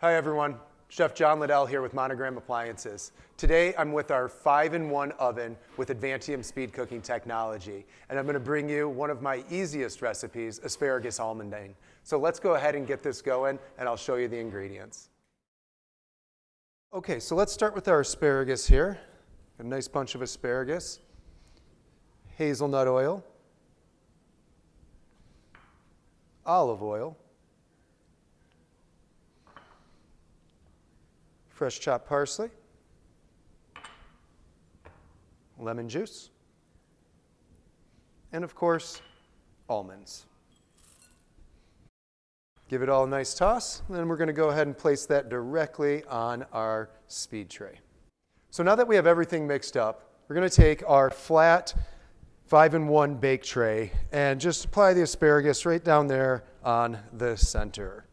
Hi everyone, Chef John Liddell here with Monogram Appliances. Today I'm with our 5-in-1 oven with Advantium speed cooking technology, and I'm going to bring you one of my easiest recipes, Asparagus Almondine. So let's go ahead and get this going and I'll show you the ingredients. Okay, so let's start with our asparagus here. A nice bunch of asparagus, hazelnut oil, olive oil, fresh chopped parsley, lemon juice, and of course, almonds. Give it all a nice toss, and then we're going to go ahead and place that directly on our speed tray. So now that we have everything mixed up, we're going to take our flat 5-in-1 bake tray and just apply the asparagus right down there on the center.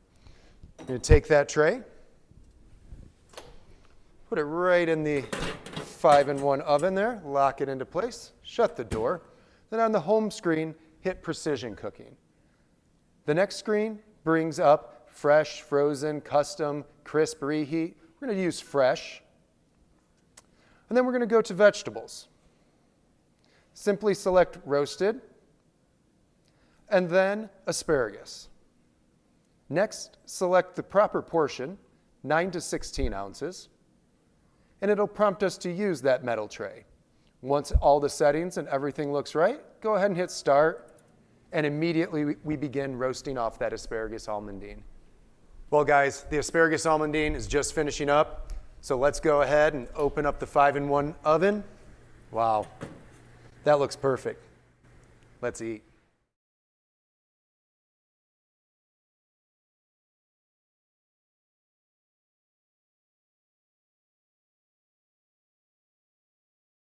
I'm going to take that tray, put it right in the 5-in-1 oven there, lock it into place, shut the door. Then on the home screen, hit precision cooking. The next screen brings up fresh, frozen, custom, crisp reheat. We're going to use fresh. And then we're going to go to vegetables. Simply select roasted and then asparagus. Next, select the proper portion, 9 to 16 ounces. And it'll prompt us to use that metal tray. Once all the settings and everything looks right, go ahead and hit start, and immediately we begin roasting off that asparagus almondine. Well guys, the asparagus almondine is just finishing up, so let's go ahead and open up the 5-in-1 oven. Wow, that looks perfect. Let's eat.